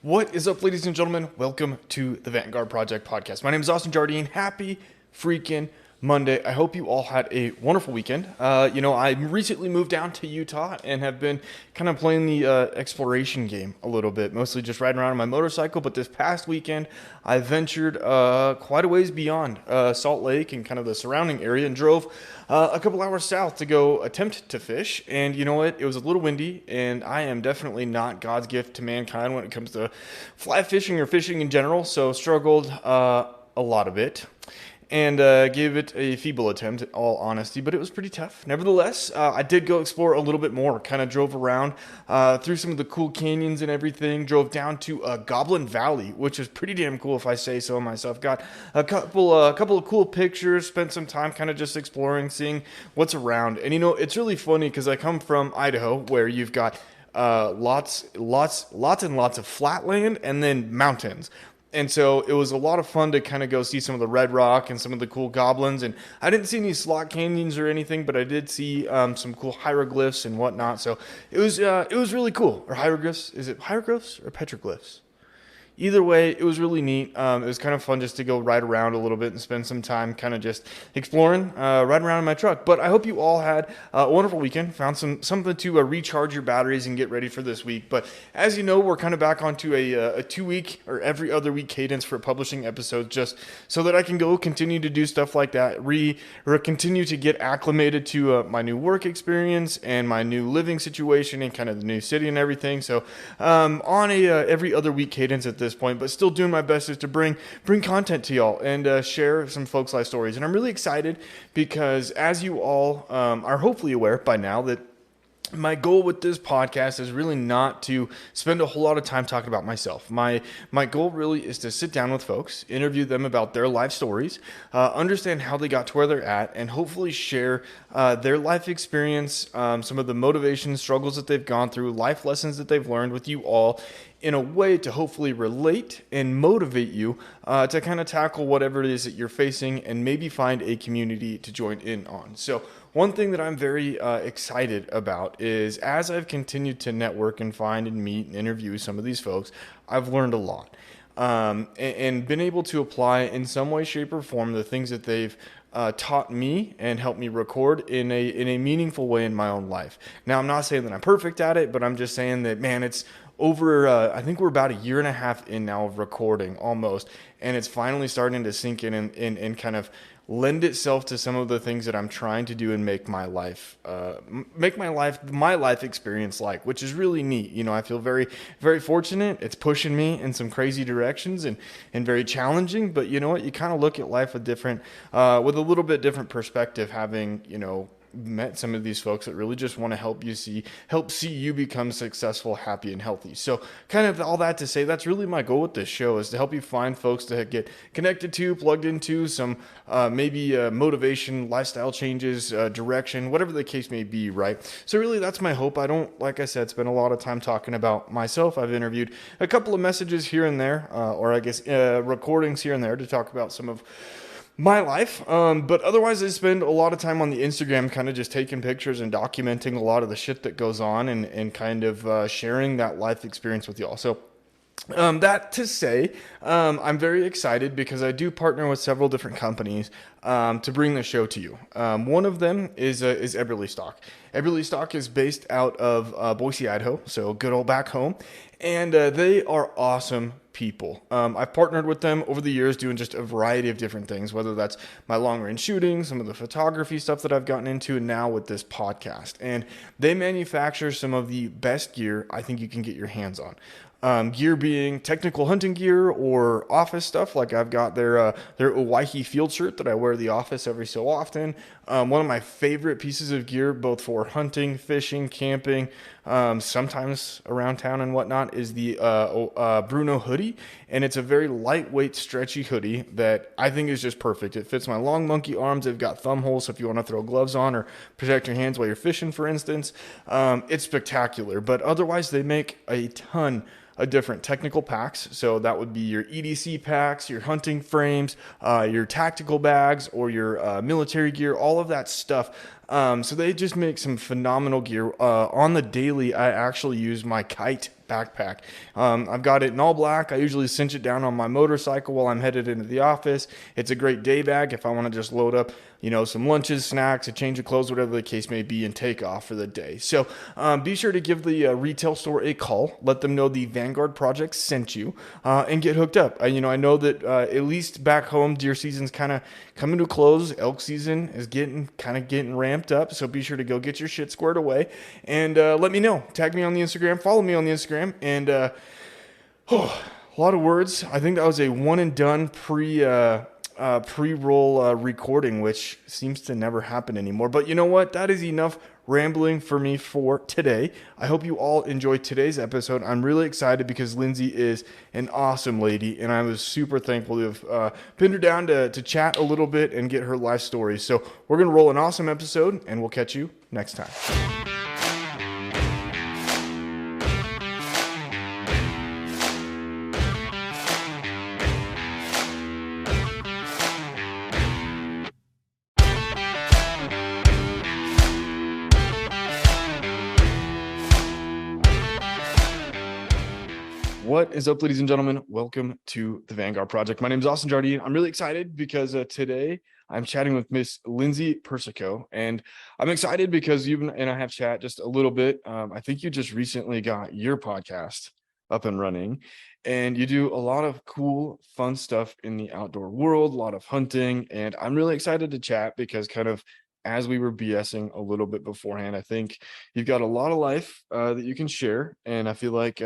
What is up, ladies and gentlemen? Welcome to the Vanguard Project podcast. My name is Austin Jardine. Happy freaking Monday. I hope you all had a wonderful weekend. I recently moved down to Utah and have been kind of playing the exploration game a little bit, mostly just riding around on my motorcycle. But this past weekend, I ventured quite a ways beyond Salt Lake and kind of the surrounding area and drove a couple hours south to go attempt to fish. And you know what? It was a little windy, and I am definitely not God's gift to mankind when it comes to fly fishing or fishing in general. So struggled a lot of it. And gave it a feeble attempt, in all honesty, but it was pretty tough. Nevertheless, I did go explore a little bit more. Kind of drove around through some of the cool canyons and everything. Drove down to Goblin Valley, which is pretty damn cool if I say so myself. Got a couple of cool pictures. Spent some time kind of just exploring, seeing what's around. And it's really funny because I come from Idaho, where you've got lots and lots of flat land and then mountains. And so it was a lot of fun to kind of go see some of the red rock and some of the cool goblins. And I didn't see any slot canyons or anything, but I did see some cool hieroglyphs and whatnot. So it was really cool. Or hieroglyphs? Is it hieroglyphs or petroglyphs? Either way, it was really neat. It was kind of fun just to go ride around a little bit and spend some time kind of just exploring, riding around in my truck. But I hope you all had a wonderful weekend, found something to recharge your batteries and get ready for this week. But as you know, we're kind of back onto a 2-week or every other week cadence for publishing episodes, just so that I can go continue to do stuff like that, or continue to get acclimated to my new work experience and my new living situation and kind of the new city and everything. So on a every other week cadence at this point, but still doing my best is to bring content to y'all and share some folks' life stories. And I'm really excited because, as you all are hopefully aware by now, that my goal with this podcast is really not to spend a whole lot of time talking about myself. My goal really is to sit down with folks, interview them about their life stories, understand how they got to where they're at, and hopefully share their life experience, some of the motivations, struggles that they've gone through, life lessons that they've learned with you all, in a way to hopefully relate and motivate you to kind of tackle whatever it is that you're facing and maybe find a community to join in on. So one thing that I'm very excited about is, as I've continued to network and find and meet and interview some of these folks, I've learned a lot and been able to apply in some way, shape, or form the things that they've taught me and helped me record in a meaningful way in my own life. Now, I'm not saying that I'm perfect at it, but I'm just saying that, man, it's over, I think we're about a year and a half in now of recording almost, and it's finally starting to sink in and kind of lend itself to some of the things that I'm trying to do and make my life experience like, which is really neat. I feel very, very fortunate. It's pushing me in some crazy directions and very challenging, but you know what? You kind of look at life with with a little bit different perspective, having, met some of these folks that really just want to help see you become successful, happy, and healthy. So kind of all that to say, that's really my goal with this show, is to help you find folks to get connected to, plugged into, some maybe motivation, lifestyle changes, direction, whatever the case may be, right? So really that's my hope. I don't, like I said, spend a lot of time talking about myself. I've interviewed a couple of messages here and there, or I guess recordings here and there to talk about some of my life, but otherwise I spend a lot of time on the Instagram kind of just taking pictures and documenting a lot of the shit that goes on and kind of sharing that life experience with y'all. So that to say, I'm very excited because I do partner with several different companies to bring the show to you. One of them is Eberlestock. Eberlestock is based out of Boise, Idaho, so good old back home, and they are awesome people. I've partnered with them over the years doing just a variety of different things, whether that's my long-range shooting, some of the photography stuff that I've gotten into, and now with this podcast. And they manufacture some of the best gear I think you can get your hands on. Gear being technical hunting gear or office stuff, like I've got their Owyhee field shirt that I wear at the office every so often. One of my favorite pieces of gear, both for hunting, fishing, camping, sometimes around town and whatnot, is the Bruno hoodie. And it's a very lightweight, stretchy hoodie that I think is just perfect. It fits my long monkey arms. They've got thumb holes, so if you want to throw gloves on or protect your hands while you're fishing, for instance, it's spectacular. But otherwise, they make a ton different technical packs. So that would be your EDC packs, your hunting frames, your tactical bags, or your military gear, all of that stuff. So they just make some phenomenal gear. On the daily, I actually use my Kite backpack. I've got it in all black. I usually cinch it down on my motorcycle while I'm headed into the office. It's a great day bag if I want to just load up, some lunches, snacks, a change of clothes, whatever the case may be, and take off for the day. So be sure to give the retail store a call. Let them know the Vanguard Project sent you, and get hooked up. I know that at least back home, deer season's kind of coming to a close. Elk season is getting ramped up. So be sure to go get your shit squared away, and let me know. Tag me on the Instagram. Follow me on the Instagram, and a lot of words. I think that was a one and done pre-roll recording, which seems to never happen anymore. But you know what? That is enough rambling for me for today. I hope you all enjoyed today's episode. I'm really excited because Lindsay is an awesome lady, and I was super thankful to have pinned her down to chat a little bit and get her life story. So we're going to roll an awesome episode, and we'll catch you next time. What is up, ladies and gentlemen? Welcome to the Vanguard Project. My name is Austin Jardine. I'm really excited because today I'm chatting with Miss Lindsay Persico, and I'm excited because you and I have chat just a little bit. I think you just recently got your podcast up and running, and you do a lot of cool, fun stuff in the outdoor world, a lot of hunting, and I'm really excited to chat because kind of as we were BSing a little bit beforehand, I think you've got a lot of life that you can share, and I feel like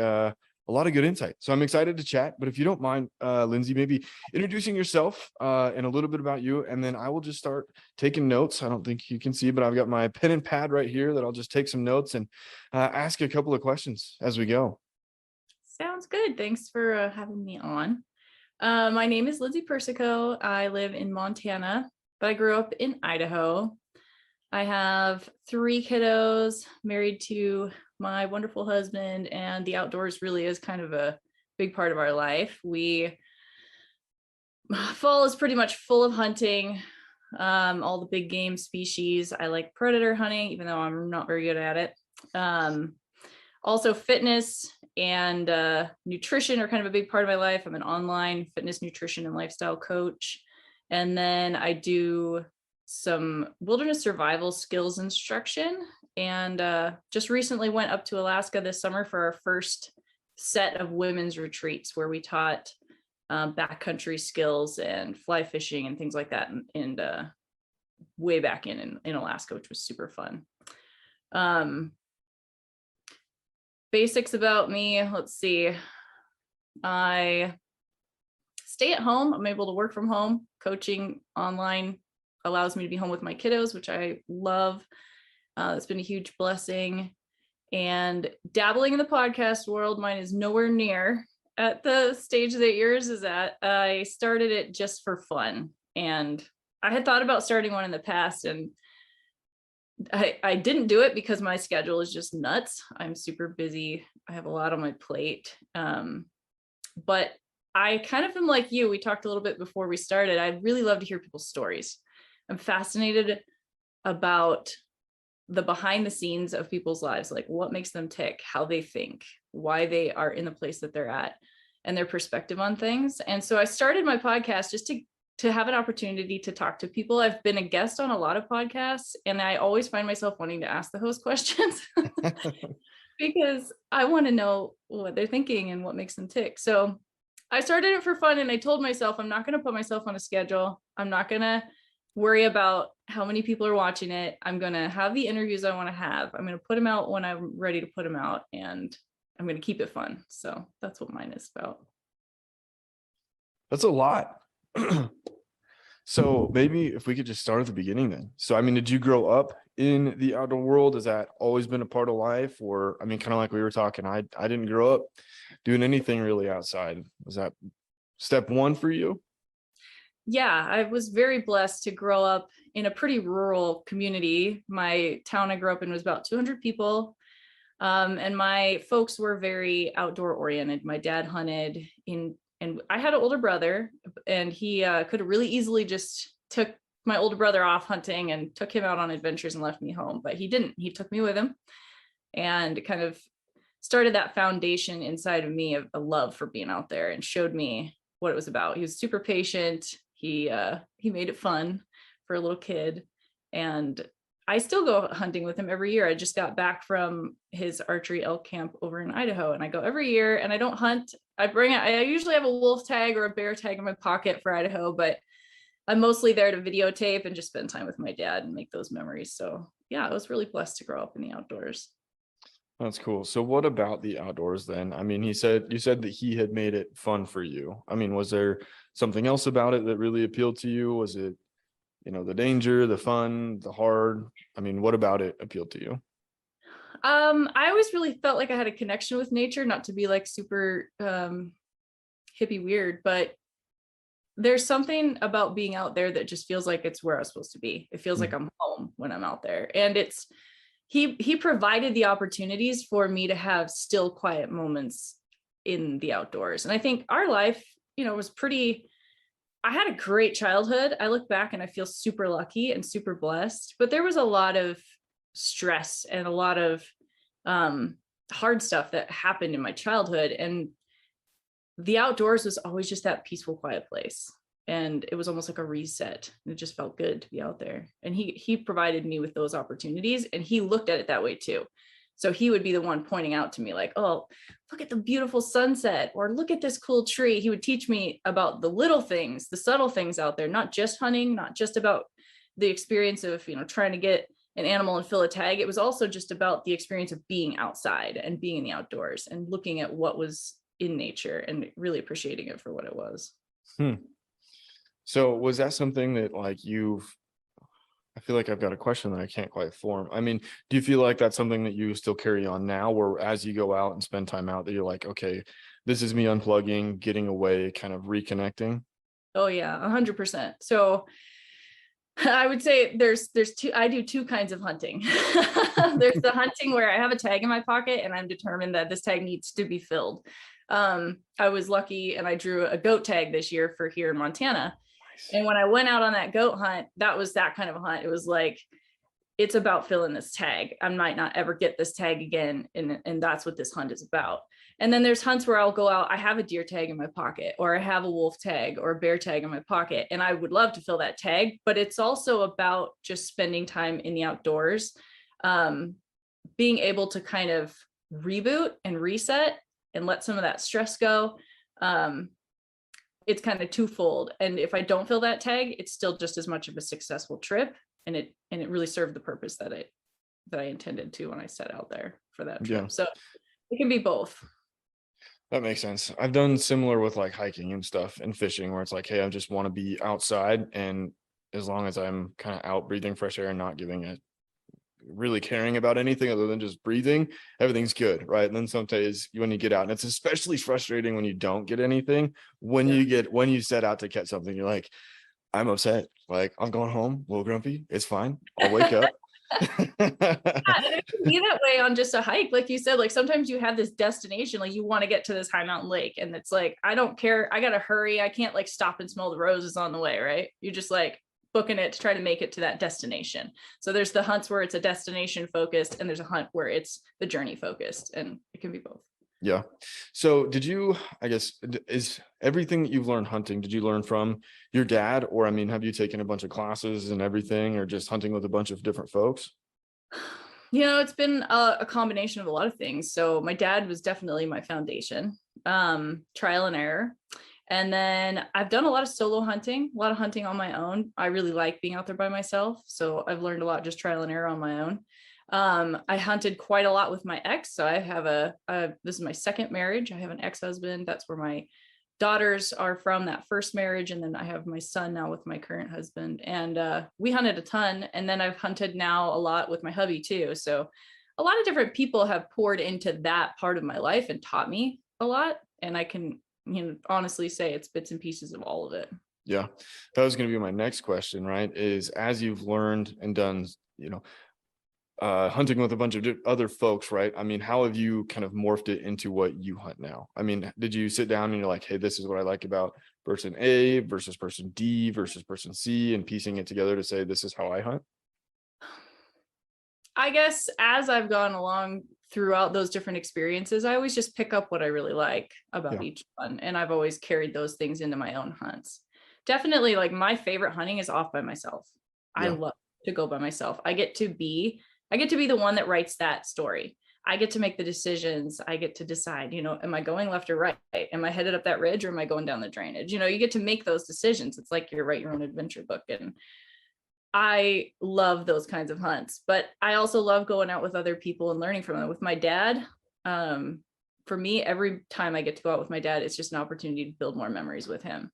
a lot of good insight. So I'm excited to chat, but if you don't mind, Lindsay, maybe introducing yourself and a little bit about you, and then I will just start taking notes. I don't think you can see, but I've got my pen and pad right here that I'll just take some notes and ask a couple of questions as we go. Sounds good. Thanks for having me on. My name is Lindsay Persico. I live in Montana, but I grew up in Idaho. I have 3 kiddos, married to my wonderful husband, and the outdoors really is kind of a big part of our life. Fall is pretty much full of hunting, all the big game species. I like predator hunting, even though I'm not very good at it. Also fitness and nutrition are kind of a big part of my life. I'm an online fitness, nutrition, and lifestyle coach. And then I do some wilderness survival skills instruction, and just recently went up to Alaska this summer for our first set of women's retreats where we taught backcountry skills and fly fishing and things like that, and way back in Alaska, which was super fun. Basics about me, let's see. I stay at home. I'm able to work from home. Coaching online allows me to be home with my kiddos, which I love. It's been a huge blessing. And dabbling in the podcast world, mine is nowhere near at the stage that yours is at. I started it just for fun. And I had thought about starting one in the past, and I didn't do it because my schedule is just nuts. I'm super busy. I have a lot on my plate. But I kind of am like you. We talked a little bit before we started. I'd really love to hear people's stories. I'm fascinated about the behind the scenes of people's lives, like what makes them tick, how they think, why they are in the place that they're at, and their perspective on things. And so I started my podcast just to have an opportunity to talk to people. I've been a guest on a lot of podcasts, and I always find myself wanting to ask the host questions because I want to know what they're thinking and what makes them tick. So I started it for fun, and I told myself I'm not going to put myself on a schedule. I'm not going to worry about how many people are watching it. I'm going to have the interviews I want to have. I'm going to put them out when I'm ready to put them out, and I'm going to keep it fun. So that's what mine is about. That's a lot. So maybe if we could just start at the beginning then. So, I mean, did you grow up in the outdoor world? Has that always been a part of life? Or, I mean, kind of like we were talking, I didn't grow up doing anything really outside. Was that step one for you? Yeah, I was very blessed to grow up in a pretty rural community. My town I grew up in was about 200 people. And my folks were very outdoor oriented. My dad hunted and I had an older brother, and he could have really easily just took my older brother off hunting and took him out on adventures and left me home, but he didn't. He took me with him and kind of started that foundation inside of me of a love for being out there and showed me what it was about. He was super patient. He made it fun for a little kid. And I still go hunting with him every year. I just got back from his archery elk camp over in Idaho, and I go every year, and I don't hunt. I usually have a wolf tag or a bear tag in my pocket for Idaho, but I'm mostly there to videotape and just spend time with my dad and make those memories. So yeah, I was really blessed to grow up in the outdoors. That's cool. So what about the outdoors then? I mean, you said that he had made it fun for you. I mean, was there something else about it that really appealed to you? Was it, the danger, the fun, the hard? I mean, what about it appealed to you? I always really felt like I had a connection with nature, not to be like super hippie weird, but there's something about being out there that just feels like it's where I was supposed to be. It feels like I'm home when I'm out there. And he provided the opportunities for me to have still quiet moments in the outdoors. And I think our life, was I had a great childhood. I look back and I feel super lucky and super blessed, but there was a lot of stress and a lot of hard stuff that happened in my childhood. And the outdoors was always just that peaceful, quiet place. And it was almost like a reset. It just felt good to be out there. And he provided me with those opportunities, and he looked at it that way too. So he would be the one pointing out to me like, oh, look at the beautiful sunset, or look at this cool tree. He would teach me about the little things, the subtle things out there, not just hunting, not just about the experience of, trying to get an animal and fill a tag. It was also just about the experience of being outside and being in the outdoors and looking at what was in nature and really appreciating it for what it was. So was that something that I feel like I've got a question that I can't quite form. I mean, do you feel like that's something that you still carry on now, where as you go out and spend time out, that you're like, okay, this is me unplugging, getting away, kind of reconnecting? Oh yeah, 100%. So I would say I do two kinds of hunting. There's the hunting where I have a tag in my pocket and I'm determined that this tag needs to be filled. I was lucky and I drew a goat tag this year for here in Montana. Nice. And when I went out on that goat hunt, that was that kind of a hunt. It was like, it's about filling this tag. I might not ever get this tag again. And that's what this hunt is about. And then there's hunts where I'll go out, I have a deer tag in my pocket, or I have a wolf tag or a bear tag in my pocket. And I would love to fill that tag, but it's also about just spending time in the outdoors, being able to kind of reboot and reset and let some of that stress go. It's kind of twofold. And if I don't fill that tag, it's still just as much of a successful trip. And it really served the purpose that I intended to when I set out there for that trip. Yeah. So it can be both. That makes sense. I've done similar with like hiking and stuff and fishing, where it's like, hey, I just want to be outside. And as long as I'm kind of out breathing fresh air and not really caring about anything other than just breathing, everything's good, right? And then some days when you get out, and it's especially frustrating when you don't get anything, when you set out to catch something, you're like, I'm upset. Like, I'm going home, a little grumpy. It's fine. I'll wake up. Yeah, and it can be that way on just a hike. Like you said, like sometimes you have this destination, like you want to get to this high mountain lake, and it's like, I don't care. I got to hurry. I can't like stop and smell the roses on the way, right? You're just like booking it to try to make it to that destination. So there's the hunts where it's a destination focused, and there's a hunt where it's the journey focused, and it can be both. Yeah. So is everything that you've learned hunting, did you learn from your dad? Or, I mean, have you taken a bunch of classes and everything, or just hunting with a bunch of different folks? It's been a combination of a lot of things. So my dad was definitely my foundation, trial and error. And then I've done a lot of solo hunting, a lot of hunting on my own. I really like being out there by myself. So I've learned a lot just trial and error on my own. I hunted quite a lot with my ex. So I have this is my second marriage. I have an ex-husband. That's where my daughters are from, that first marriage. And then I have my son now with my current husband. And we hunted a ton. And then I've hunted now a lot with my hubby too. So a lot of different people have poured into that part of my life and taught me a lot. And I can, honestly say it's bits and pieces of all of it. Yeah. That was going to be my next question, right? Is as you've learned and done, hunting with a bunch of other folks, right? I mean, how have you kind of morphed it into what you hunt now? I mean, did you sit down and you're like, hey, this is what I like about person A versus person D versus person C, and piecing it together to say, this is how I hunt? I guess as I've gone along throughout those different experiences, I always just pick up what I really like about Yeah. each one. And I've always carried those things into my own hunts. Definitely, like, my favorite hunting is off by myself. I Yeah. love to go by myself. I get to be the one that writes that story. I get to make the decisions. I get to decide, am I going left or right? Am I headed up that ridge or am I going down the drainage? You get to make those decisions. It's like you write your own adventure book. And I love those kinds of hunts, but I also love going out with other people and learning from them. With my dad, for me, every time I get to go out with my dad, it's just an opportunity to build more memories with him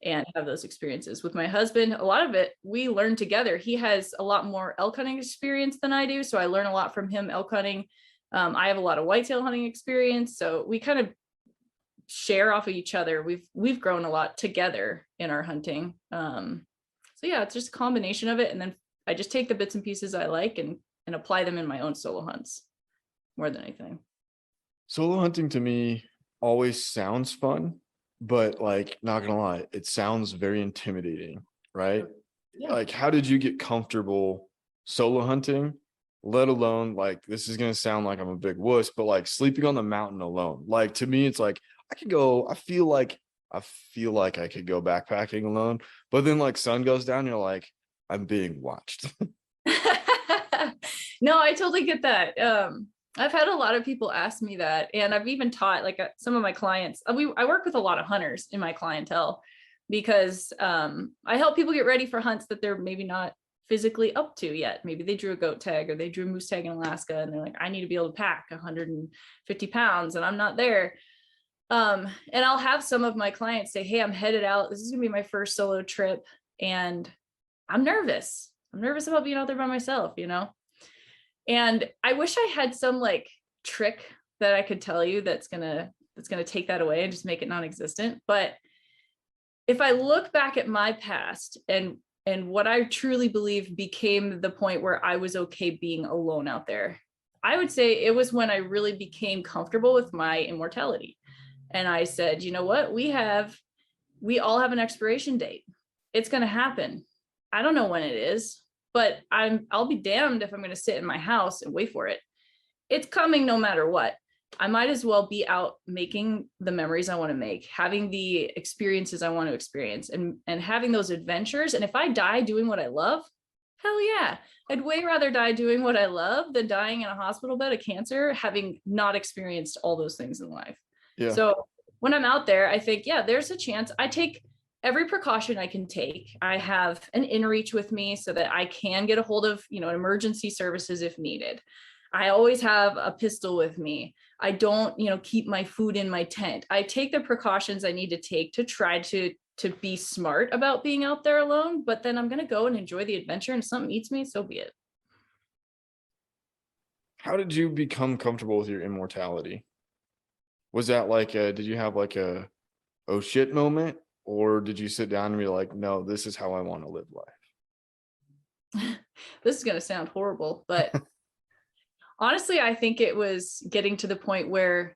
and have those experiences. With my husband, a lot of it we learn together. He has a lot more elk hunting experience than I do, so I learn a lot from him elk hunting. I have a lot of whitetail hunting experience, so we kind of share off of each other. We've grown a lot together in our hunting. So yeah, it's just a combination of it. And then I just take the bits and pieces I like and apply them in my own solo hunts more than anything. Solo hunting to me always sounds fun, but like, not gonna lie, it sounds very intimidating, right? Yeah. Like, how did you get comfortable solo hunting, let alone, like, this is gonna sound like I'm a big wuss, but like sleeping on the mountain alone? Like, to me, it's like I feel like I could go backpacking alone, but then like sun goes down, you're like, I'm being watched. No, I totally get that. I've had a lot of people ask me that, and I've even taught like some of my clients. I work with a lot of hunters in my clientele because I help people get ready for hunts that they're maybe not physically up to yet. Maybe they drew a goat tag or they drew a moose tag in Alaska, and they're like, I need to be able to pack 150 pounds, and I'm not there. And I'll have some of my clients say, hey, I'm headed out. This is gonna be my first solo trip, and I'm nervous. I'm nervous about being out there by myself, And I wish I had some like trick that I could tell you that's gonna take that away and just make it non-existent. But if I look back at my past and what I truly believe became the point where I was okay being alone out there, I would say it was when I really became comfortable with my immortality. And I said, you know what? We all have an expiration date. It's going to happen. I don't know when it is, but I'll be damned if I'm going to sit in my house and wait for it. It's coming no matter what. I might as well be out making the memories I want to make, having the experiences I want to experience, and having those adventures. And if I die doing what I love, hell yeah. I'd way rather die doing what I love than dying in a hospital bed of cancer, having not experienced all those things in life. Yeah. So when I'm out there, I think, yeah, there's a chance. I take every precaution I can take. I have an inReach with me so that I can get a hold of, emergency services if needed. I always have a pistol with me. I don't, keep my food in my tent. I take the precautions I need to take to try to be smart about being out there alone, but then I'm going to go and enjoy the adventure, and if something eats me, so be it. How did you become comfortable with your immortality? Was that like did you have like a oh shit moment, or did you sit down and be like, no, this is how I want to live life? This is going to sound horrible, but honestly, I think it was getting to the point where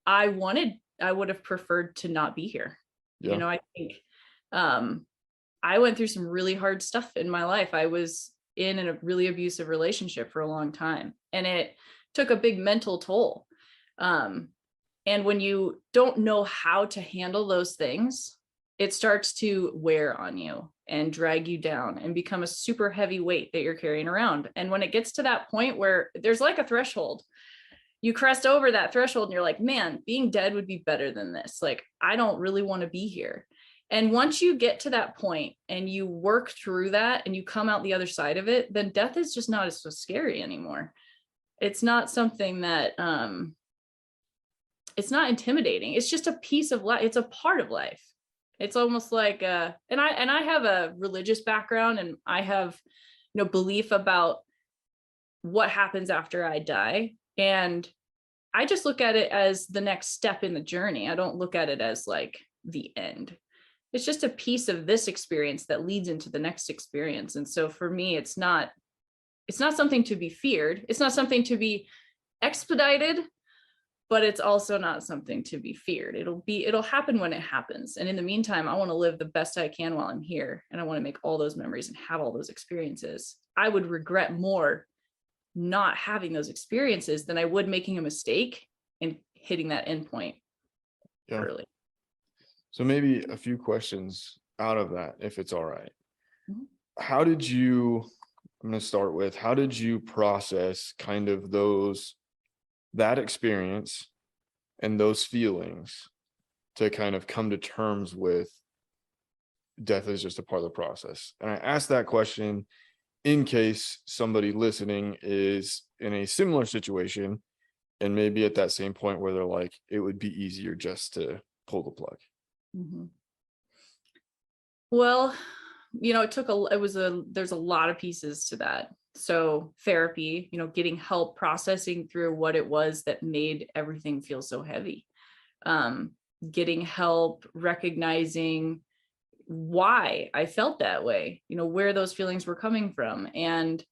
I would have preferred to not be here. Yeah. I think I went through some really hard stuff in my life. I was in a really abusive relationship for a long time, and it took a big mental toll. And when you don't know how to handle those things, it starts to wear on you and drag you down and become a super heavy weight that you're carrying around. And when it gets to that point where there's like a threshold, you crest over that threshold and you're like, man, being dead would be better than this. Like, I don't really want to be here. And once you get to that point and you work through that and you come out the other side of it, then death is just not as so scary anymore. It's not something that, it's not intimidating. It's just a piece of life. It's a part of life. It's almost like, and I have a religious background, and I have, belief about what happens after I die. And I just look at it as the next step in the journey. I don't look at it as like the end. It's just a piece of this experience that leads into the next experience. And so for me, it's not something to be feared. It's not something to be expedited, but it's also not something to be feared. It'll happen when it happens. And in the meantime, I want to live the best I can while I'm here. And I want to make all those memories and have all those experiences. I would regret more not having those experiences than I would making a mistake and hitting that endpoint early. So maybe a few questions out of that, if it's all right. Mhm. How did you, I'm going to start with, how did you process kind of that experience and those feelings to kind of come to terms with death is just a part of the process? And I asked that question in case somebody listening is in a similar situation and maybe at that same point where they're like, it would be easier just to pull the plug. Mhm. Well, there's a lot of pieces to that. So therapy, getting help processing through what it was that made everything feel so heavy. Getting help recognizing why I felt that way, where those feelings were coming from, and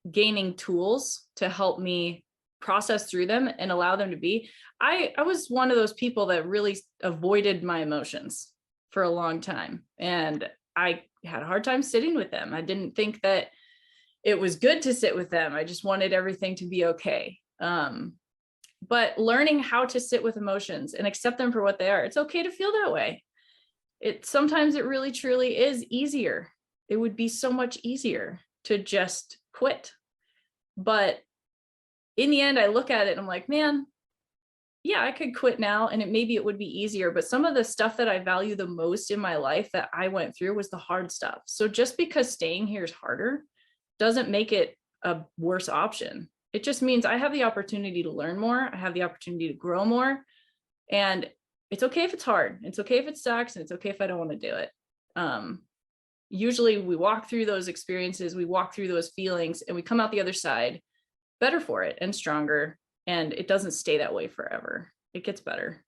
gaining tools to help me process through them and allow them to be. I was one of those people that really avoided my emotions for a long time, and I had a hard time sitting with them. I didn't think that it was good to sit with them. I just wanted everything to be okay. But learning how to sit with emotions and accept them for what they are. It's okay to feel that way. Sometimes it really truly is easier. It would be so much easier to just quit. But in the end, I look at it and I'm like, man, yeah, I could quit now and maybe it would be easier. But some of the stuff that I value the most in my life that I went through was the hard stuff. So just because staying here is harder doesn't make it a worse option. It just means I have the opportunity to learn more. I have the opportunity to grow more. And it's okay if it's hard. It's okay if it sucks. And it's okay if I don't want to do it. Usually we walk through those experiences, we walk through those feelings, and we come out the other side better for it and stronger. And it doesn't stay that way forever. It gets better.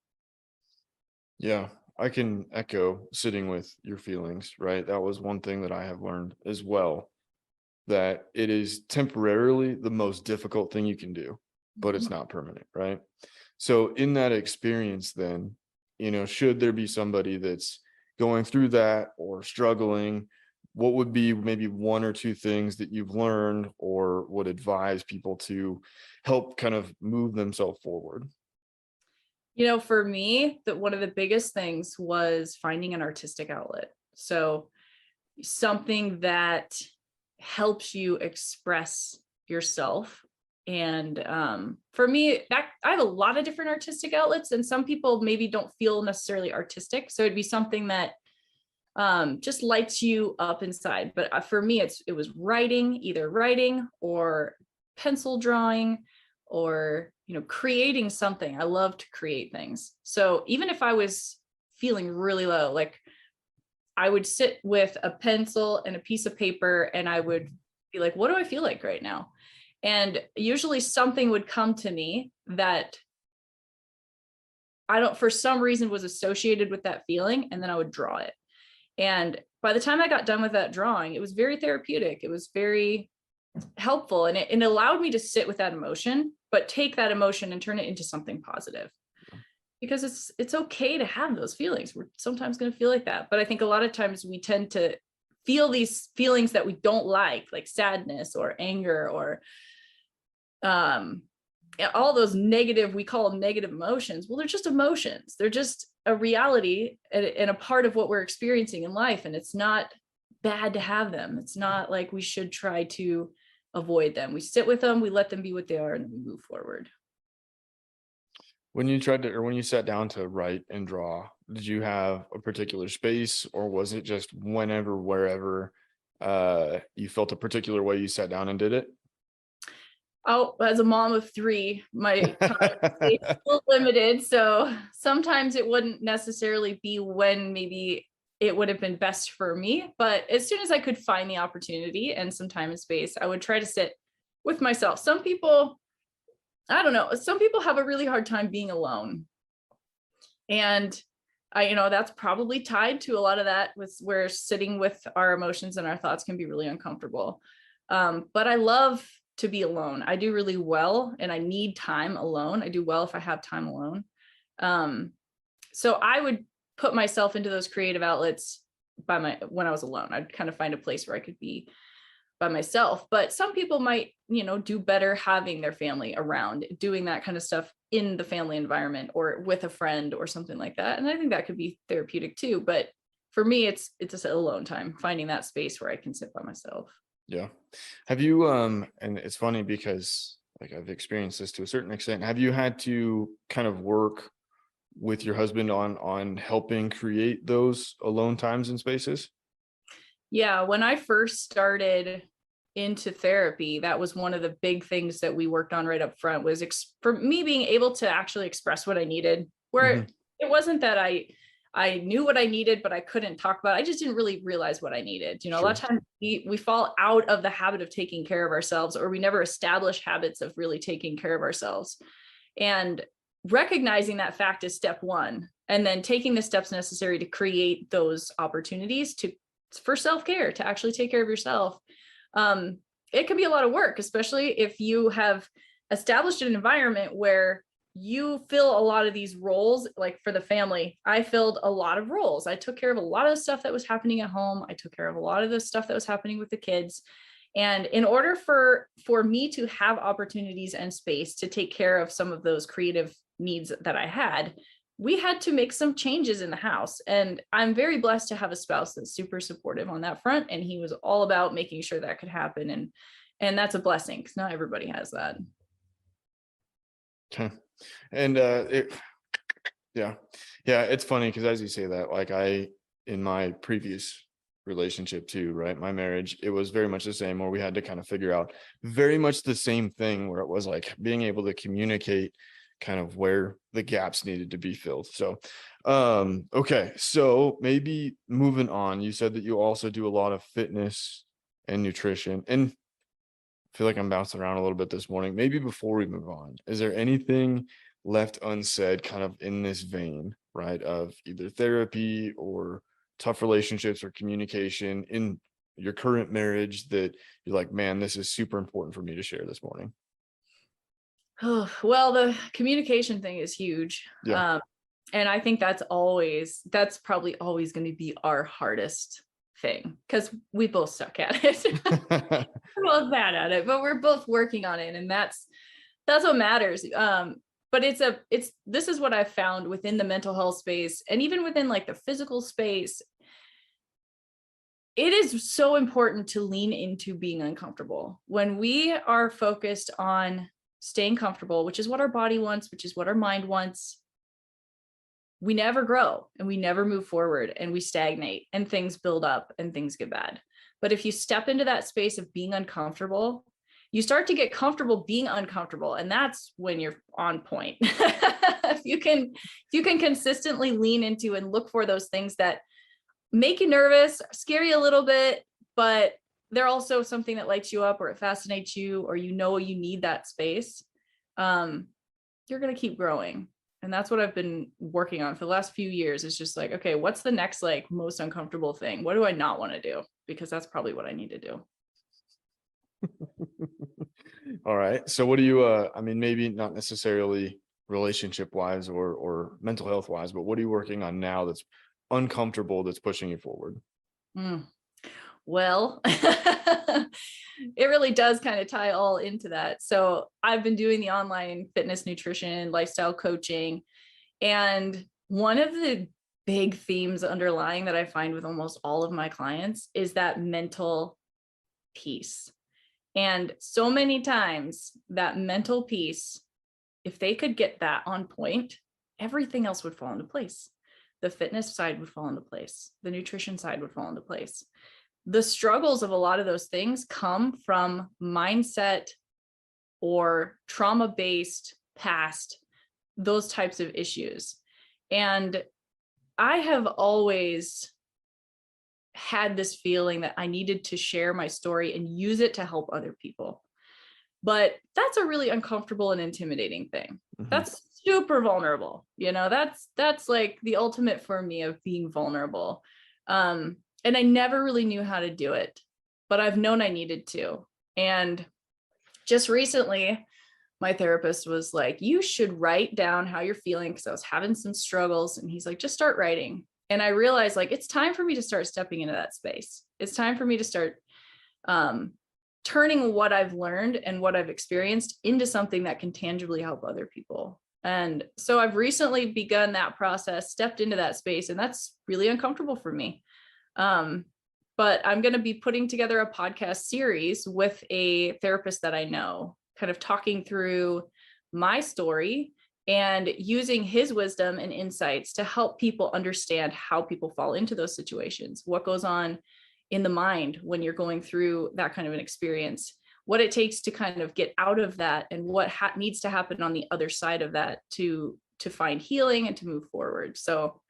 Yeah, I can echo sitting with your feelings, right? That was one thing that I have learned as well, that it is temporarily the most difficult thing you can do, but it's not permanent, right? So in that experience, then, should there be somebody that's going through that or struggling, what would be maybe one or two things that you've learned or would advise people to help kind of move themselves forward? For me, one of the biggest things was finding an artistic outlet. So something that helps you express yourself. And for me, I have a lot of different artistic outlets, and some people maybe don't feel necessarily artistic. So it'd be something that just lights you up inside. But for me, it was writing, either writing or pencil drawing, or creating something. I love to create things. So even if I was feeling really low, like I would sit with a pencil and a piece of paper and I would be like, what do I feel like right now? And usually something would come to me that for some reason was associated with that feeling. And then I would draw it. And by the time I got done with that drawing, it was very therapeutic. It was very helpful. And it allowed me to sit with that emotion, but take that emotion and turn it into something positive. Because it's okay to have those feelings. We're sometimes going to feel like that. But I think a lot of times we tend to feel these feelings that we don't like sadness or anger or all those negative, we call them negative emotions. Well, they're just emotions. They're just a reality and a part of what we're experiencing in life. And it's not bad to have them. It's not like we should try to avoid them. We sit with them, we let them be what they are, and then we move forward. When you when you sat down to write and draw, did you have a particular space or was it just whenever, wherever you felt a particular way you sat down and did it? Oh, as a mom of three, my time is still limited. So sometimes it wouldn't necessarily be when maybe it would have been best for me. But as soon as I could find the opportunity and some time and space, I would try to sit with myself. Some people, I don't know, some people have a really hard time being alone. And that's probably tied to a lot of that with where sitting with our emotions and our thoughts can be really uncomfortable. But I love to be alone. I do really well, and I need time alone. I do well if I have time alone. So I would put myself into those creative outlets when I was alone. I'd kind of find a place where I could be by myself, but some people might, do better having their family around, doing that kind of stuff in the family environment or with a friend or something like that. And I think that could be therapeutic too. But for me, it's just alone time, finding that space where I can sit by myself. Yeah. Have you, and it's funny because like I've experienced this to a certain extent. Have you had to kind of work with your husband on helping create those alone times and spaces? Yeah. When I first started into therapy, that was one of the big things that we worked on right up front was for me being able to actually express what I needed, where it wasn't that I knew what I needed, but I couldn't talk about it. I just didn't really realize what I needed. A lot of times we fall out of the habit of taking care of ourselves, or we never establish habits of really taking care of ourselves. And recognizing that fact is step one, and then taking the steps necessary to create those opportunities for self-care, to actually take care of yourself. It can be a lot of work, especially if you have established an environment where you fill a lot of these roles. Like for the family, I filled a lot of roles. I took care of a lot of the stuff that was happening at home. I took care of a lot of the stuff that was happening with the kids. And in order for me to have opportunities and space to take care of some of those creative needs that I had, we had to make some changes in the house. And I'm very blessed to have a spouse that's super supportive on that front. And he was all about making sure that could happen. And that's a blessing because not everybody has that. Okay. And yeah, it's funny because as you say that, like in my previous relationship too, right? My marriage, it was very much the same, where we had to kind of figure out very much the same thing, where it was like being able to communicate kind of where the gaps needed to be filled. So, okay. So maybe moving on, you said that you also do a lot of fitness and nutrition, and I feel like I'm bouncing around a little bit this morning. Maybe before we move on, is there anything left unsaid kind of in this vein, right? Of either therapy or tough relationships or communication in your current marriage that you're like, man, this is super important for me to share this morning? Oh, well, the communication thing is huge. Yeah. And I think that's probably always going to be our hardest thing because we both suck at it. We're both bad at it, but we're both working on it. And that's what matters. But this is what I've found within the mental health space and even within like the physical space. It is so important to lean into being uncomfortable. When we are focused on staying comfortable, which is what our body wants, which is what our mind wants, we never grow and we never move forward and we stagnate and things build up and things get bad. But if you step into that space of being uncomfortable, you start to get comfortable being uncomfortable. And that's when you're on point. If you can consistently lean into and look for those things that make you nervous, scare you a little bit, but they're also something that lights you up or it fascinates you, or you need that space, you're going to keep growing. And that's what I've been working on for the last few years. Is just like, okay, what's the next like most uncomfortable thing? What do I not want to do? Because that's probably what I need to do. All right. So what do you, I mean, maybe not necessarily relationship wise or mental health wise, but what are you working on now that's uncomfortable, that's pushing you forward? Well, it really does kind of tie all into that. So I've been doing the online fitness, nutrition, lifestyle coaching. And one of the big themes underlying that I find with almost all of my clients is that mental peace. And so many times that mental peace, if they could get that on point, everything else would fall into place. The fitness side would fall into place. The nutrition side would fall into place. The struggles of a lot of those things come from mindset or trauma-based past, those types of issues. And I have always had this feeling that I needed to share my story and use it to help other people. But that's a really uncomfortable and intimidating thing. Mm-hmm. That's super vulnerable. That's like the ultimate for me of being vulnerable. And I never really knew how to do it, but I've known I needed to. And just recently, my therapist was like, you should write down how you're feeling, because I was having some struggles. And he's like, just start writing. And I realized like, it's time for me to start stepping into that space. It's time for me to start turning what I've learned and what I've experienced into something that can tangibly help other people. And so I've recently begun that process, stepped into that space, and that's really uncomfortable for me. But I'm going to be putting together a podcast series with a therapist that I know, kind of talking through my story and using his wisdom and insights to help people understand how people fall into those situations, what goes on in the mind when you're going through that kind of an experience, what it takes to kind of get out of that, and what needs to happen on the other side of that to find healing and to move forward. So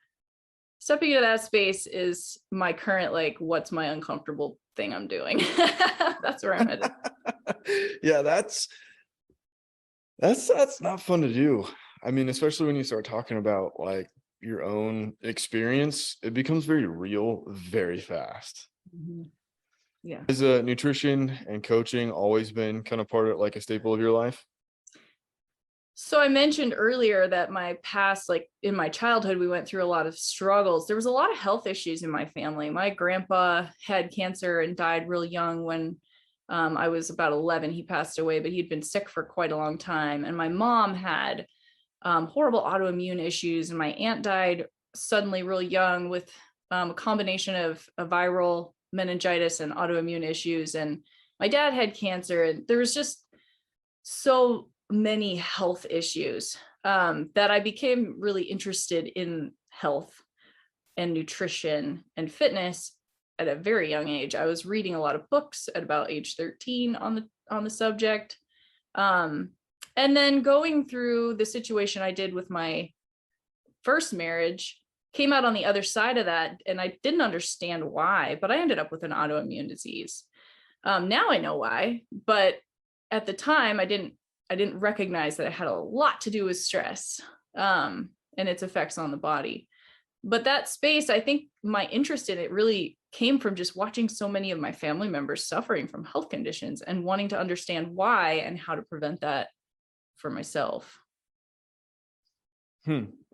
stepping into that space is my current, like, what's my uncomfortable thing I'm doing. That's where I'm headed. Yeah, that's not fun to do. I mean, especially when you start talking about like your own experience, it becomes very real very fast. Mm-hmm. Yeah. Has nutrition and coaching always been kind of part of like a staple of your life? So I mentioned earlier that my past, like in my childhood, we went through a lot of struggles. There was a lot of health issues in my family. My grandpa had cancer and died real young when I was about 11. He passed away, but he'd been sick for quite a long time. And my mom had horrible autoimmune issues. And my aunt died suddenly real young with a combination of a viral meningitis and autoimmune issues. And my dad had cancer. And there was just so many health issues that I became really interested in health and nutrition and fitness at a very young age. I was reading a lot of books at about age 13 on the subject. And then going through the situation I did with my first marriage, came out on the other side of that, and I didn't understand why, but I ended up with an autoimmune disease. Now I know why, but at the time I didn't recognize that it had a lot to do with stress and its effects on the body. But that space, I think my interest in it really came from just watching so many of my family members suffering from health conditions and wanting to understand why and how to prevent that for myself.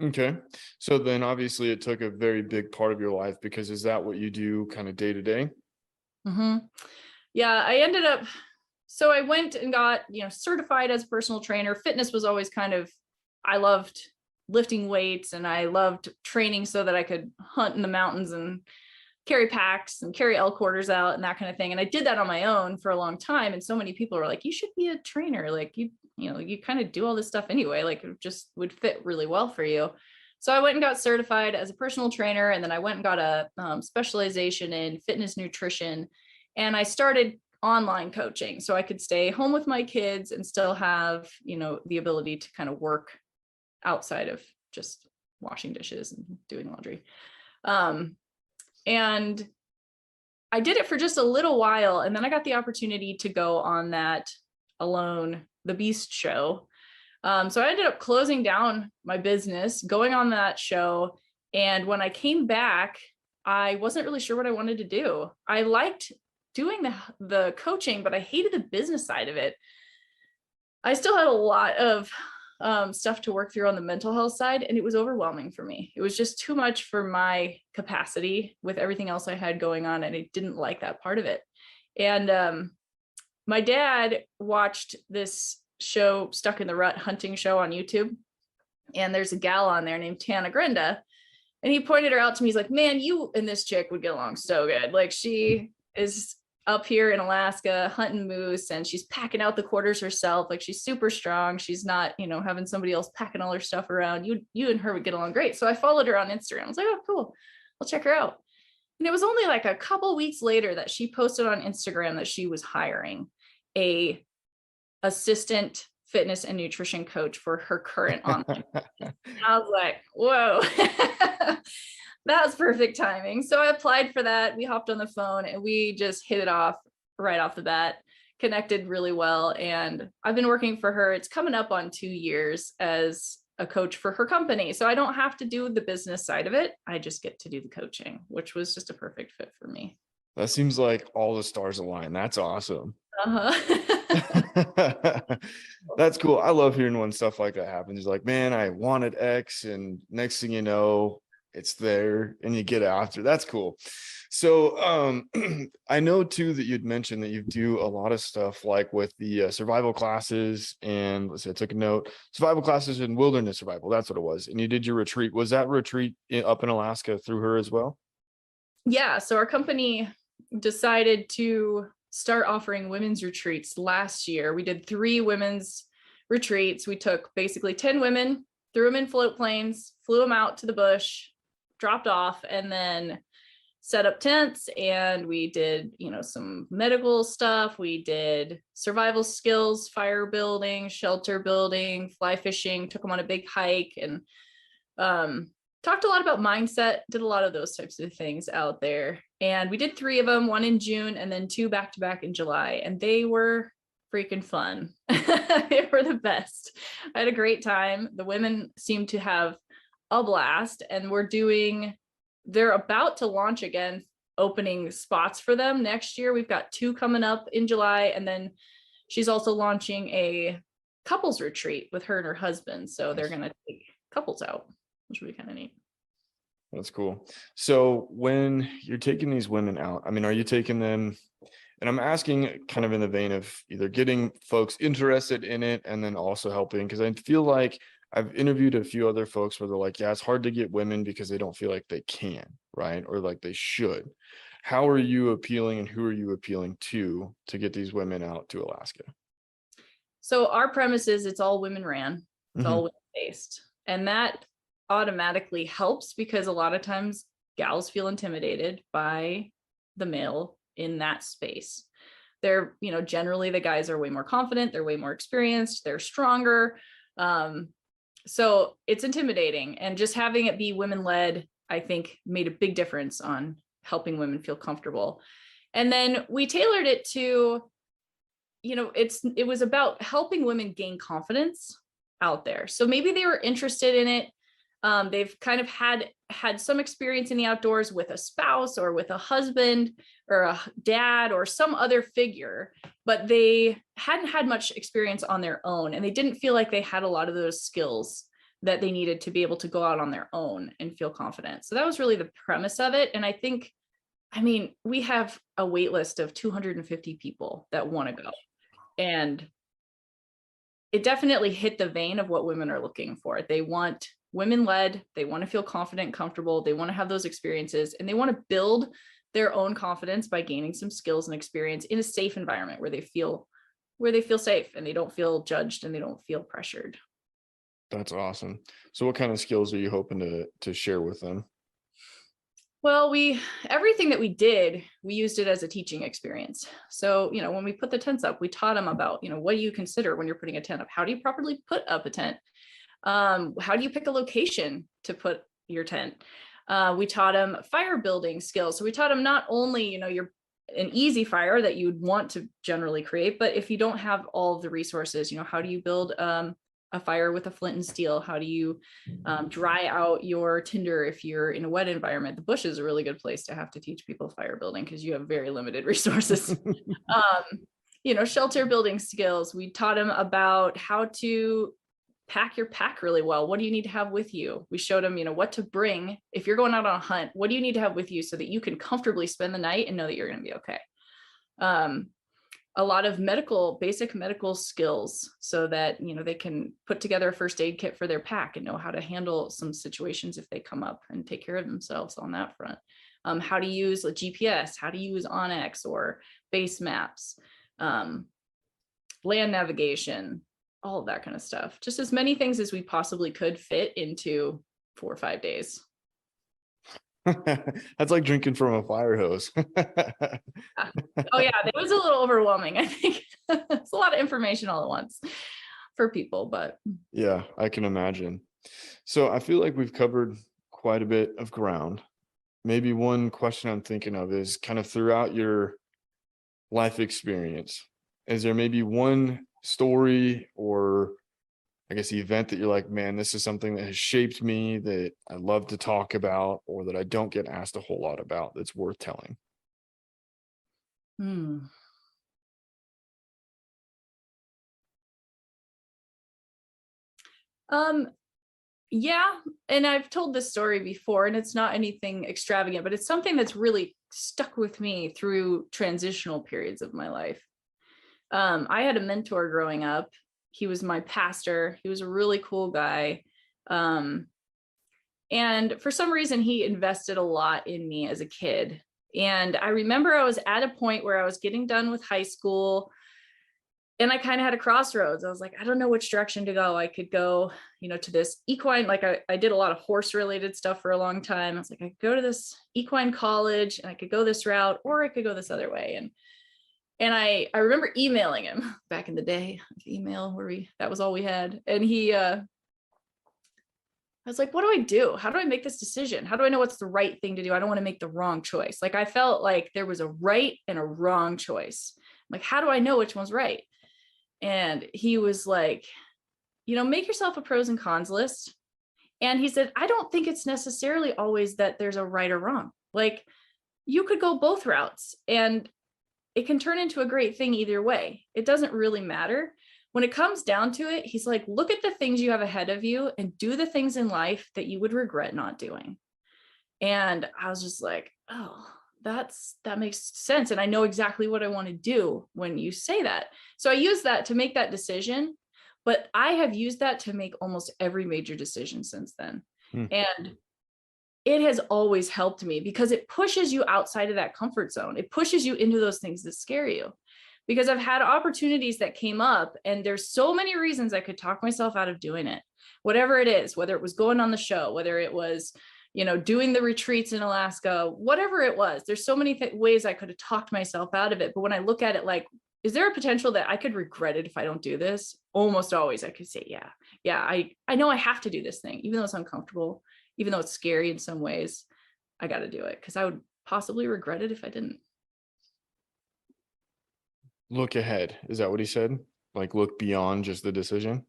Okay. So then obviously it took a very big part of your life, because is that what you do kind of day to day? Mm-hmm. Yeah, I ended up, so I went and got, certified as a personal trainer. Fitness was always kind of, I loved lifting weights and I loved training so that I could hunt in the mountains and carry packs and carry elk quarters out and that kind of thing. And I did that on my own for a long time. And so many people were like, you should be a trainer. Like you kind of do all this stuff anyway, like it just would fit really well for you. So I went and got certified as a personal trainer. And then I went and got a specialization in fitness nutrition. And I started online coaching so I could stay home with my kids and still have, the ability to kind of work outside of just washing dishes and doing laundry. And I did it for just a little while. And then I got the opportunity to go on that Alone the Beast show. So I ended up closing down my business, going on that show. And when I came back, I wasn't really sure what I wanted to do. I liked doing the coaching, but I hated the business side of it. I still had a lot of stuff to work through on the mental health side, and it was overwhelming for me. It was just too much for my capacity with everything else I had going on, and I didn't like that part of it. And my dad watched this show, Stuck in the Rut hunting show on YouTube, and there's a gal on there named Tana Grenda, and he pointed her out to me. He's like, man, you and this chick would get along so good. Like, she is up here in Alaska hunting moose, and she's packing out the quarters herself. Like, she's super strong. She's not, having somebody else packing all her stuff around. You and her would get along great. So I followed her on Instagram. I was like, oh, cool. I'll check her out. And it was only like a couple weeks later that she posted on Instagram that she was hiring a assistant fitness and nutrition coach for her current online. I was like, whoa, that was perfect timing. So I applied for that. We hopped on the phone and we just hit it off right off the bat, connected really well. And I've been working for her. It's coming up on 2 years as a coach for her company. So I don't have to do the business side of it. I just get to do the coaching, which was just a perfect fit for me. That seems like all the stars align. That's awesome. That's cool. I love hearing when stuff like that happens. Like, man, I wanted X, and next thing you know, it's there and you get after. That's cool. So I know too that you'd mentioned that you do a lot of stuff like with the survival classes, and let's see, I took a note, survival classes and wilderness survival. That's what it was. And you did your retreat. Was that retreat up in Alaska through her as well? Yeah, so our company decided to start offering women's retreats last year. We did 3 women's retreats. We took basically 10 women, threw them in float planes, flew them out to the bush, dropped off, and then set up tents. And we did, some medical stuff. We did survival skills, fire building, shelter building, fly fishing, took them on a big hike, and talked a lot about mindset, did a lot of those types of things out there. And we did 3 of them, 1 in June and then 2 back to back in July. And they were freaking fun. They were the best. I had a great time. The women seemed to have a blast, and they're about to launch again, opening spots for them next year. We've got 2 coming up in July. And then she's also launching a couples retreat with her and her husband. So they're going to take couples out, which would be kind of neat. That's cool. So when you're taking these women out, I mean, are you taking them, and I'm asking kind of in the vein of either getting folks interested in it and then also helping, because I feel like I've interviewed a few other folks where they're like, yeah, it's hard to get women because they don't feel like they can, right? Or like they should. How are you appealing, and who are you appealing to get these women out to Alaska? So our premise is it's all women ran, it's all women based. And that automatically helps, because a lot of times gals feel intimidated by the male in that space. They're, generally the guys are way more confident, they're way more experienced, they're stronger. So it's intimidating, and just having it be women led, I think, made a big difference on helping women feel comfortable. And then we tailored it to, it was about helping women gain confidence out there. So maybe they were interested in it. They've kind of had some experience in the outdoors with a spouse or with a husband or a dad or some other figure, but they hadn't had much experience on their own, and they didn't feel like they had a lot of those skills that they needed to be able to go out on their own and feel confident. So that was really the premise of it. And we have a wait list of 250 people that want to go, and it definitely hit the vein of what women are looking for. They want women led, they want to feel confident, comfortable, they want to have those experiences, and they want to build their own confidence by gaining some skills and experience in a safe environment where they feel safe and they don't feel judged and they don't feel pressured. That's awesome. So what kind of skills are you hoping to share with them? Well, everything that we did, we used it as a teaching experience. So, when we put the tents up, we taught them about, what do you consider when you're putting a tent up? How do you properly put up a tent? How do you pick a location to put your tent? We taught them fire building skills. So we taught them not only, you're an easy fire that you'd want to generally create, but if you don't have all of the resources, how do you build a fire with a flint and steel? How do you dry out your tinder if you're in a wet environment? The bush is a really good place to have to teach people fire building, because you have very limited resources. Shelter building skills. We taught them about how to pack your pack really well. What do you need to have with you? We showed them, what to bring. If you're going out on a hunt, what do you need to have with you so that you can comfortably spend the night and know that you're going to be okay? A lot of basic medical skills, so that, they can put together a first aid kit for their pack and know how to handle some situations if they come up, and take care of themselves on that front. How to use a GPS, how to use Onyx or base maps, land navigation, all of that kind of stuff. Just as many things as we possibly could fit into 4 or 5 days. That's like drinking from a fire hose. Oh yeah, it was a little overwhelming. I think it's a lot of information all at once for people, but yeah, I can imagine. So I feel like we've covered quite a bit of ground. Maybe one question I'm thinking of is, kind of throughout your life experience, is there maybe one story or I guess the event that you're like, man, this is something that has shaped me, that I love to talk about, or that I don't get asked a whole lot about, that's worth telling? Yeah. And I've told this story before, and it's not anything extravagant, but it's something that's really stuck with me through transitional periods of my life. I had a mentor growing up. He was my pastor. He was a really cool guy. Um, and for some reason, he invested a lot in me as a kid. And I remember I was at a point where I was getting done with high school, and I kind of had a crossroads. I was like, I don't know which direction to go. I could go, to this equine, like I did a lot of horse related stuff for a long time. I was like, I could go to this equine college and I could go this route, or I could go this other way. And I remember emailing him back in the day, email where that was all we had. And I was like, what do I do? How do I make this decision? How do I know what's the right thing to do? I don't want to make the wrong choice. Like I felt like there was a right and a wrong choice. Like, how do I know which one's right? And he was like, make yourself a pros and cons list. And he said, I don't think it's necessarily always that there's a right or wrong. Like you could go both routes and it can turn into a great thing either way. It doesn't really matter. When it comes down to it, he's like, look at the things you have ahead of you and do the things in life that you would regret not doing. And I was just like, oh, that makes sense. And I know exactly what I want to do when you say that. So I use that to make that decision, but I have used that to make almost every major decision since then. And it has always helped me because it pushes you outside of that comfort zone. It pushes you into those things that scare you. Because I've had opportunities that came up and there's so many reasons I could talk myself out of doing it. Whatever it is, whether it was going on the show, whether it was, doing the retreats in Alaska, whatever it was, there's so many ways I could have talked myself out of it. But when I look at it, like, is there a potential that I could regret it if I don't do this? Almost always I could say, yeah, I know I have to do this thing, even though it's uncomfortable, even though it's scary in some ways, I got to do it because I would possibly regret it if I didn't. Look ahead. Is that what he said? Like look beyond just the decision?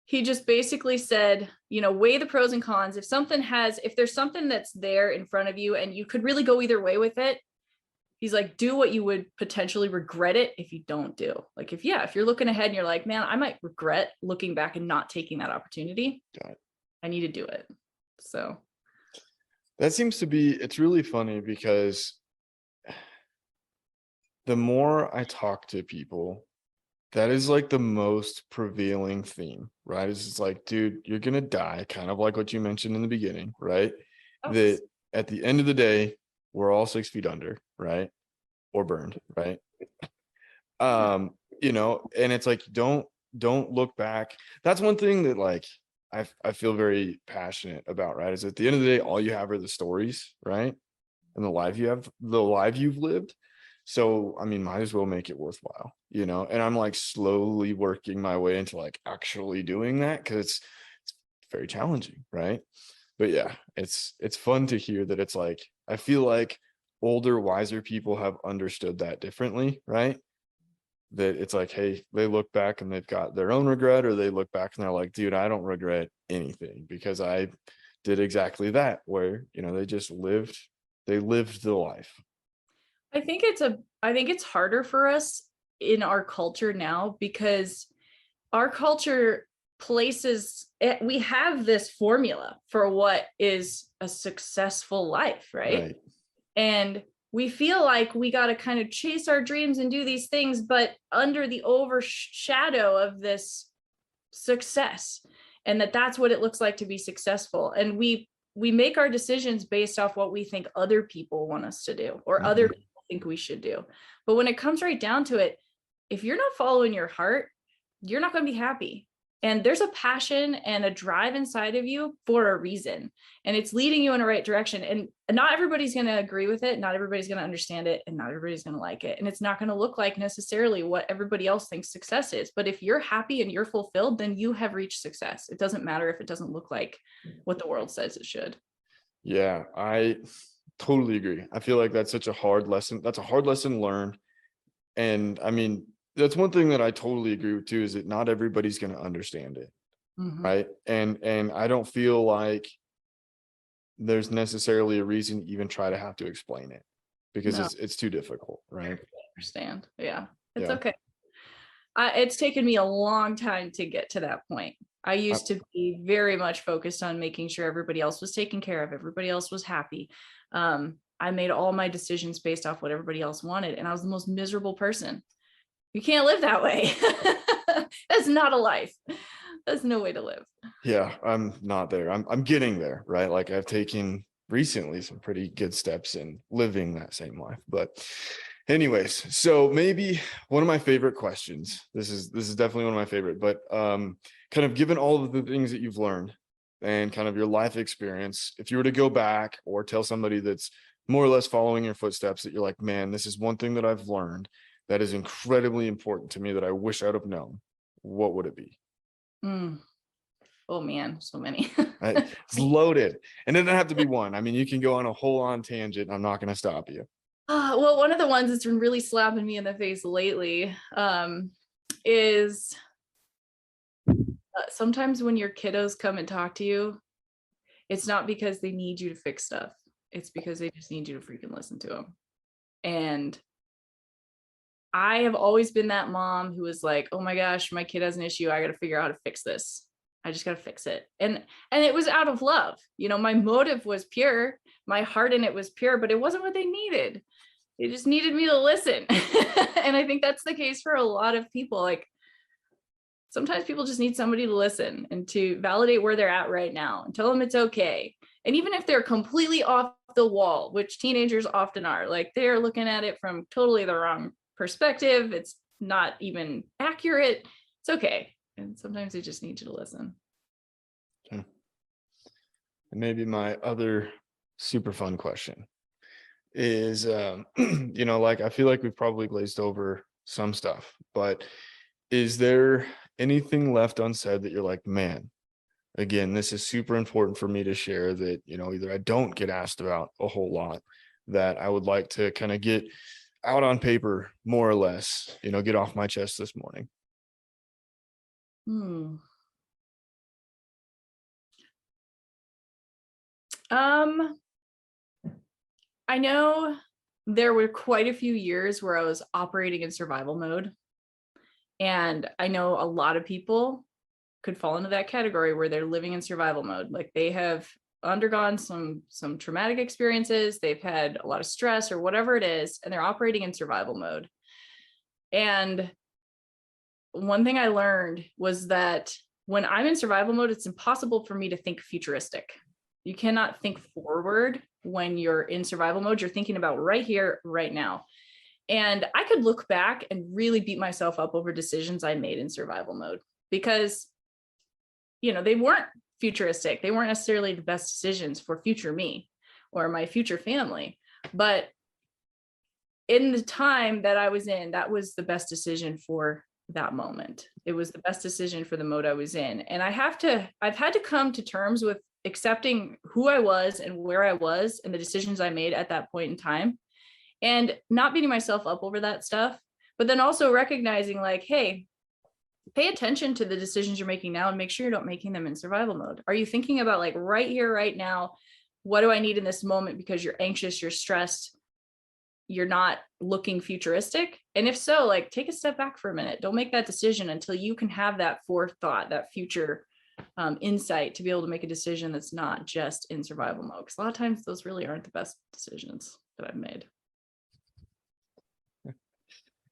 He just basically said, weigh the pros and cons. If there's something that's there in front of you and you could really go either way with it, he's like, do what you would potentially regret it if you don't do. Like if you're looking ahead and you're like, man, I might regret looking back and not taking that opportunity. I need to do it. So that seems to be, it's really funny because the more I talk to people, that is like the most prevailing theme, right? It's just like, dude, you're going to die, kind of like what you mentioned in the beginning, right? That at the end of the day, we're all 6 feet under, right? Or burned, right? And it's like, don't look back. That's one thing that like, I feel very passionate about, right? Is at the end of the day, all you have are the stories, right? And the life you've lived. So, I mean, might as well make it worthwhile, and I'm like slowly working my way into like actually doing that because it's very challenging, right? But yeah, it's fun to hear that it's like, I feel like older, wiser people have understood that differently, right? That it's like, hey, they look back and they've got their own regret, or they look back and they're like, dude, I don't regret anything because I did exactly that, where, they lived the life. I think it's harder for us in our culture now because our culture we have this formula for what is a successful life, right? And we feel like we got to kind of chase our dreams and do these things, but under the overshadow of this success, and that's what it looks like to be successful. And we make our decisions based off what we think other people want us to do or other people think we should do. But when it comes right down to it, if you're not following your heart, you're not going to be happy. And there's a passion and a drive inside of you for a reason, and it's leading you in the right direction. And not everybody's going to agree with it. Not everybody's going to understand it, and not everybody's going to like it. And it's not going to look like necessarily what everybody else thinks success is. But if you're happy and you're fulfilled, then you have reached success. It doesn't matter if it doesn't look like what the world says it should. Yeah, I totally agree. I feel like that's such a hard lesson. That's a hard lesson learned. And I mean, that's one thing that I totally agree with too, is that not everybody's going to understand it. Right. And I don't feel like there's necessarily a reason to even try to have to explain it because it's too difficult. Right. I understand. Yeah. It's okay. It's taken me a long time to get to that point. I used to be very much focused on making sure everybody else was taken care of, everybody else was happy. I made all my decisions based off what everybody else wanted, and I was the most miserable person. You can't live that way. That's not a life. That's no way to live. Yeah, I'm not there. I'm getting there, right? Like I've taken recently some pretty good steps in living that same life. But anyways, so maybe one of my favorite questions. This is definitely one of my favorite, but kind of given all of the things that you've learned and kind of your life experience, if you were to go back or tell somebody that's more or less following your footsteps that you're like, man, this is one thing that I've learned that is incredibly important to me that I wish I'd have known, what would it be? Oh man, so many. It's loaded, and it doesn't have to be one. I mean, you can go on a whole on tangent. I'm not going to stop you. Well, one of the ones that's been really slapping me in the face lately is sometimes when your kiddos come and talk to you, it's not because they need you to fix stuff. It's because they just need you to freaking listen to them. And I have always been that mom who was like, oh my gosh, my kid has an issue. I got to figure out how to fix this. I just got to fix it. And it was out of love. You know, my motive was pure. My heart in it was pure, but it wasn't what they needed. They just needed me to listen. And I think that's the case for a lot of people. Like sometimes people just need somebody to listen and to validate where they're at right now and tell them it's okay. And even if they're completely off the wall, which teenagers often are, like they're looking at it from totally the wrong perspective, it's not even accurate, it's okay. And sometimes they just need you to listen. And maybe my other super fun question is, you know, like I feel like we've probably glazed over some stuff, but is there anything left unsaid that you're like, man, again, this is super important for me to share that, you know, either I don't get asked about a whole lot that I would like to kind of get out on paper, more or less, you know, get off my chest this morning? I know there were quite a few years where I was operating in survival mode. And I know a lot of people could fall into that category where they're living in survival mode. Like they have undergone some traumatic experiences, they've had a lot of stress or whatever it is, and they're operating in survival mode. And one thing I learned was that when I'm in survival mode, it's impossible for me to think futuristic. You cannot think forward when you're in survival mode. You're thinking about right here, right now. And I could look back and really beat myself up over decisions I made in survival mode because, you know, they weren't futuristic. They weren't necessarily the best decisions for future me or my future family. But in the time that I was in, that was the best decision for that moment. It was the best decision for the mode I was in. And I've had to come to terms with accepting who I was and where I was and the decisions I made at that point in time, and not beating myself up over that stuff, but then also recognizing like, hey, pay attention to the decisions you're making now and make sure you're not making them in survival mode. Are you thinking about like right here, right now, what do I need in this moment because you're anxious, you're stressed, you're not looking futuristic? And if so, like take a step back for a minute. Don't make that decision until you can have that forethought, that future insight to be able to make a decision that's not just in survival mode. Because a lot of times those really aren't the best decisions that I've made.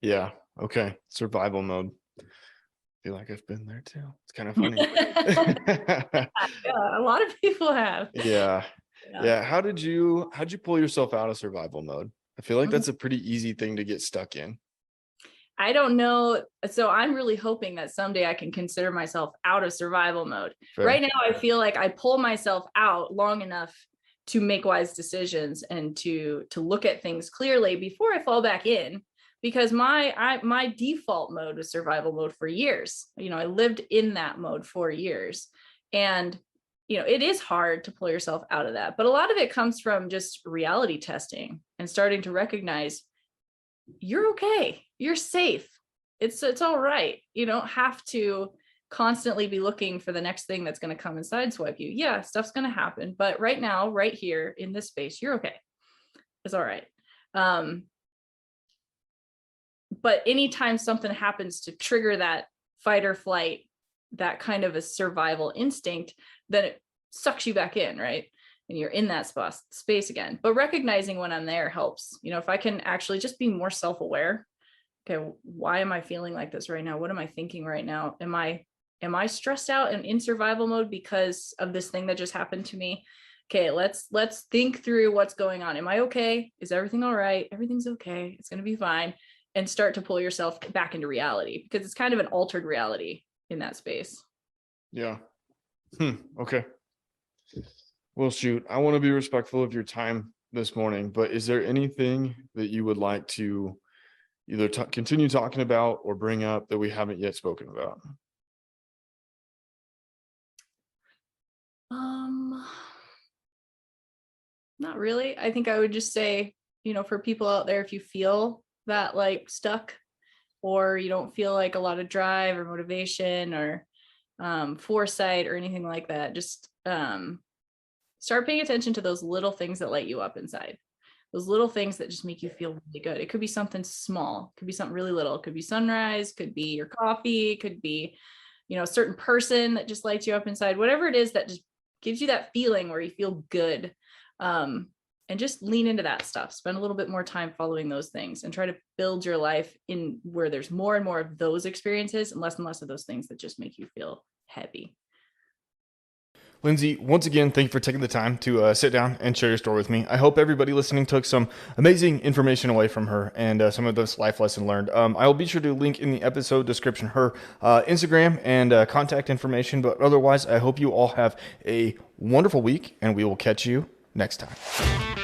Yeah. Okay. Survival mode. I feel like I've been there too. It's kind of funny. Yeah, a lot of people have. Yeah. How'd you pull yourself out of survival mode? I feel like that's a pretty easy thing to get stuck in. I don't know. So I'm really hoping that someday I can consider myself out of survival mode. Fair. Right now, I feel like I pull myself out long enough to make wise decisions and to look at things clearly before I fall back in. Because my default mode was survival mode for years. You know, I lived in that mode for years. And, you know, it is hard to pull yourself out of that. But a lot of it comes from just reality testing and starting to recognize you're okay. You're safe. It's all right. You don't have to constantly be looking for the next thing that's going to come and sideswipe you. Yeah, stuff's going to happen. But right now, right here in this space, you're okay. It's all right. But anytime something happens to trigger that fight or flight, that kind of a survival instinct, then it sucks you back in, right? And you're in that space again. But recognizing when I'm there helps. If I can actually just be more self-aware. Okay, why am I feeling like this right now? What am I thinking right now? Am I stressed out and in survival mode because of this thing that just happened to me? Okay, let's think through what's going on. Am I okay? Is everything all right? Everything's okay. It's going to be fine. And start to pull yourself back into reality, because it's kind of an altered reality in that space. Yeah. Okay. Well, shoot, I want to be respectful of your time this morning, but is there anything that you would like to either continue talking about or bring up that we haven't yet spoken about? Not really. I think I would just say, for people out there, if you feel that like stuck, or you don't feel like a lot of drive or motivation or foresight or anything like that, just start paying attention to those little things that light you up inside. Those little things that just make you feel really good. It could be something small, it could be something really little. It could be sunrise, could be your coffee, it could be, a certain person that just lights you up inside. Whatever it is that just gives you that feeling where you feel good. And just lean into that stuff. Spend a little bit more time following those things and try to build your life in where there's more and more of those experiences and less of those things that just make you feel heavy. Lindsay, once again, thank you for taking the time to sit down and share your story with me. I hope everybody listening took some amazing information away from her and some of this life lesson learned. I will be sure to link in the episode description her Instagram and contact information. But otherwise, I hope you all have a wonderful week, and we will catch you next time.